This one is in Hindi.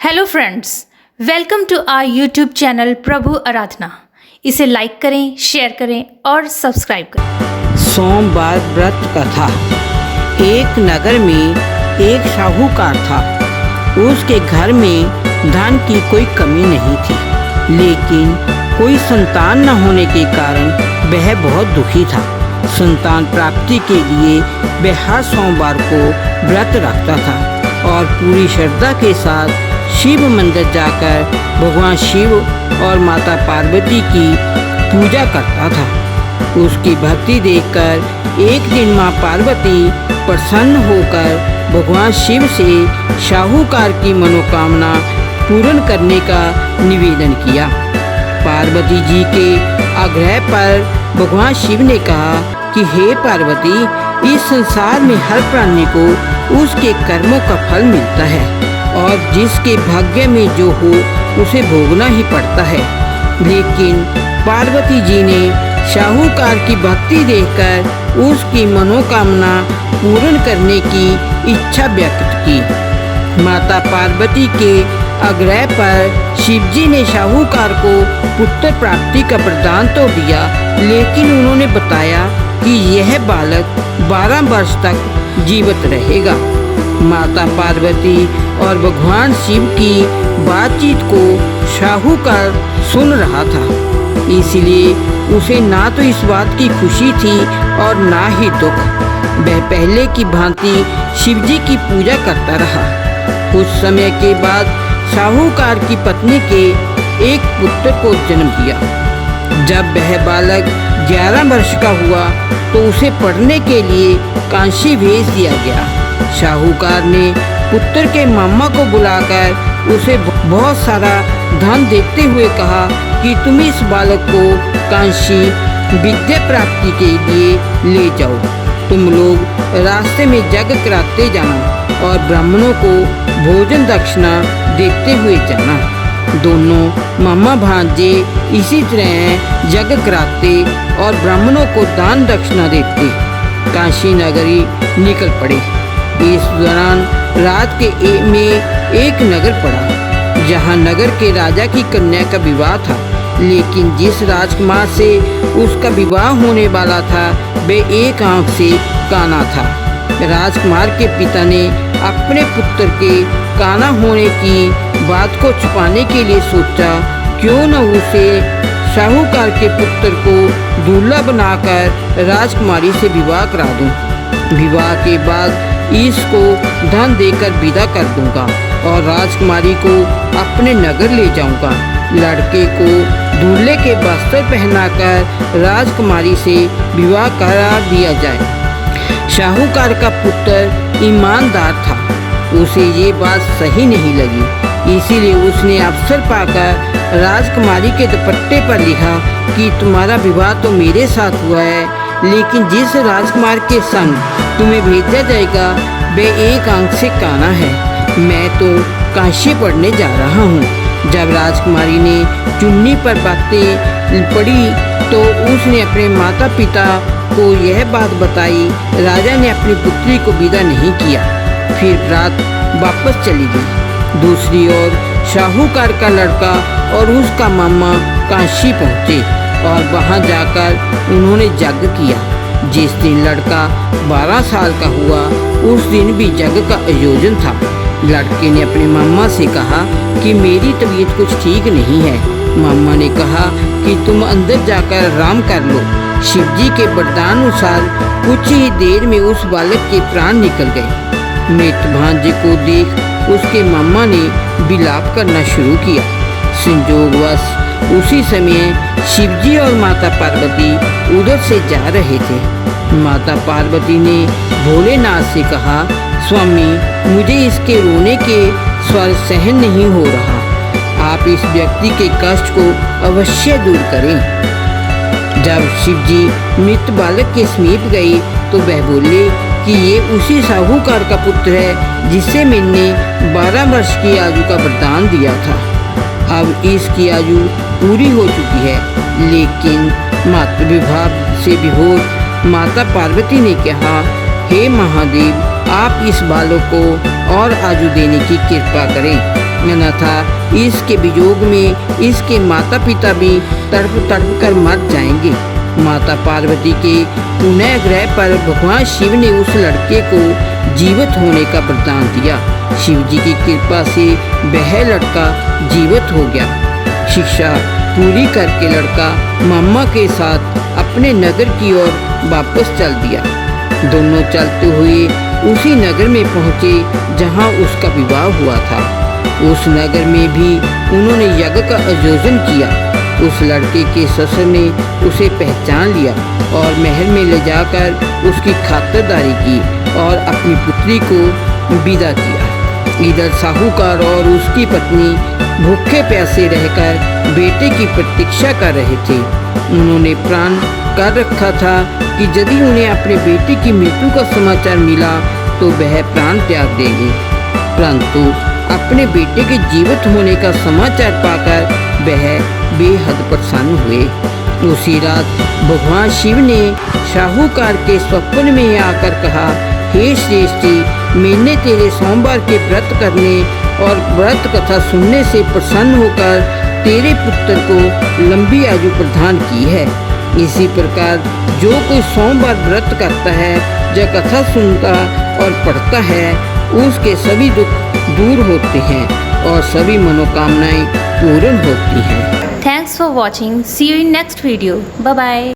Hello friends, welcome to our YouTube channel Prabhu Aradhana. इसे लाइक करें, शेयर करें और सब्सक्राइब करें। सोमवार व्रत कथा। एक नगर में एक साहूकार था। उसके घर में धन की कोई कमी नहीं थी, लेकिन कोई संतान न होने के कारण वह बहुत दुखी था। संतान प्राप्ति के लिए वह हर सोमवार को व्रत रखता था और पूरी श्रद्धा के साथ शिव मंदिर जाकर भगवान शिव और माता पार्वती की पूजा करता था। उसकी भक्ति देखकर एक दिन माँ पार्वती प्रसन्न होकर भगवान शिव से साहूकार की मनोकामना पूर्ण करने का निवेदन किया। पार्वती जी के आग्रह पर भगवान शिव ने कहा कि हे पार्वती, इस संसार में हर प्राणी को उसके कर्मों का फल मिलता है और जिसके भाग्य में जो हो उसे भोगना ही पड़ता है। लेकिन पार्वती जी ने साहूकार की भक्ति देखकर उसकी मनोकामना पूर्ण करने की इच्छा व्यक्त की। माता पार्वती के आग्रह पर शिवजी ने साहूकार को पुत्र प्राप्ति का वरदान तो दिया, लेकिन उन्होंने बताया कि यह बालक 12 वर्ष तक जीवित रहेगा। माता पार्वती और भगवान शिव की बातचीत को साहूकार सुन रहा था, इसलिए उसे ना तो इस बात की खुशी थी और ना ही दुख। वह पहले की भांति शिवजी की पूजा करता रहा। कुछ समय के बाद साहूकार की पत्नी के एक पुत्र को जन्म दिया। जब वह बालक 11 वर्ष का हुआ तो उसे पढ़ने के लिए काशी भेज दिया गया। साहूकार ने पुत्र के मामा को बुलाकर उसे बहुत सारा धन देते हुए कहा कि तुम इस बालक को काशी विद्या प्राप्ति के लिए ले जाओ। तुम लोग रास्ते में यज्ञ कराते जाना और ब्राह्मणों को भोजन दक्षिणा देते हुए जाना। दोनों मामा भांजे इसी तरह यज्ञ कराते और ब्राह्मणों को दान दक्षिणा देते काशी नगरी निकल पड़े। इस दौरान रात के में एक नगर पड़ा, जहां नगर के राजा की कन्या का विवाह था। लेकिन जिस राजकुमार से उसका विवाह होने वाला था वह एक आंख से काना था। राजकुमार के पिता ने अपने पुत्र के काना होने की बात को छुपाने के लिए सोचा, क्यों न उसे साहूकार के पुत्र को दूल्हा बनाकर राजकुमारी से विवाह करा दूं। विवाह के बाद इसको धन देकर विदा कर दूंगा और राजकुमारी को अपने नगर ले जाऊंगा। लड़के को दूल्हे के वस्त्र पहनाकर राजकुमारी से विवाह करा दिया जाए। साहूकार का पुत्र ईमानदार था, उसे ये बात सही नहीं लगी, इसीलिए उसने अवसर पाकर राजकुमारी के दुपट्टे पर लिखा कि तुम्हारा विवाह तो मेरे साथ हुआ है, लेकिन जिस राजकुमार के संग तुम्हें भेजा जाएगा वह एक आंख से काना है। मैं तो काशी पढ़ने जा रहा हूँ। जब राजकुमारी ने चुन्नी पर बातें पढ़ी तो उसने अपने माता पिता को यह बात बताई। राजा ने अपनी पुत्री को विदा नहीं किया, फिर रात वापस चली गई। दूसरी ओर साहूकार का लड़का और उसका मामा काशी पहुँचे और वहां जाकर उन्होंने यज्ञ किया। जिस दिन लड़का 12 साल का हुआ उस दिन भी यज्ञ का आयोजन था। लड़के ने अपने मामा से कहा कि मेरी तबीयत कुछ ठीक नहीं है। मामा ने कहा कि तुम अंदर जाकर आराम कर लो। शिवजी के वरदान अनुसार कुछ ही देर में उस बालक के प्राण निकल गए। मृत भांजे को देख उसके मामा ने विलाप करना शुरू किया। संयोगवश उसी समय शिवजी और माता पार्वती उधर से जा रहे थे। माता पार्वती ने भोलेनाथ से कहा, स्वामी, मुझे इसके रोने के स्वर सहन नहीं हो रहा। आप इस व्यक्ति के कष्ट को अवश्य दूर करें। जब शिवजी मृत बालक के समीप गए तो वह बोले कि ये उसी साहूकार का पुत्र है जिसे मैंने 12 वर्ष की आयु का वरदान दिया था। अब इसकी आयु पूरी हो चुकी है। लेकिन मातृविभाव से विभोर माता पार्वती ने कहा, हे महादेव, आप इस बालक को और आजू देने की कृपा करें, अन्यथा इसके वियोग में इसके माता पिता भी तड़प तड़प कर मर जाएंगे। माता पार्वती के पुण्यग्रह पर भगवान शिव ने उस लड़के को जीवित होने का वरदान दिया। शिव जी की कृपा से वह लड़का जीवित हो गया। शिक्षा पूरी करके लड़का मामा के साथ अपने नगर की ओर वापस चल दिया। दोनों चलते हुए उसी नगर में पहुँचे जहाँ उसका विवाह हुआ था। उस नगर में भी उन्होंने यज्ञ का आयोजन किया। उस लड़के के ससुर ने उसे पहचान लिया और महल में ले जाकर उसकी खातिरदारी की और अपनी पुत्री को विदा किया। इधर साहूकार और उसकी पत्नी भूखे प्यासे रहकर बेटे की प्रतीक्षा कर रहे थे। उन्होंने प्रण कर रखा था कि यदि उन्हें अपने बेटे की मृत्यु का समाचार मिला तो वह प्राण त्याग देंगे, परंतु अपने बेटे के जीवित होने का समाचार पाकर वह बेहद प्रसन्न हुए। उसी रात भगवान शिव ने साहूकार के स्वप्न में आकर कहा, हे श्रेष्ठी, मैंने तेरे सोमवार के व्रत करने और व्रत कथा सुनने से प्रसन्न होकर तेरे पुत्र को लंबी आयु प्रदान की है। इसी प्रकार जो कोई सोमवार व्रत करता है या कथा सुनता और पढ़ता है, उसके सभी दुख दूर होते हैं और सभी मनोकामनाएं पूर्ण होती हैं। Thanks for watching. See you in next video. Bye bye.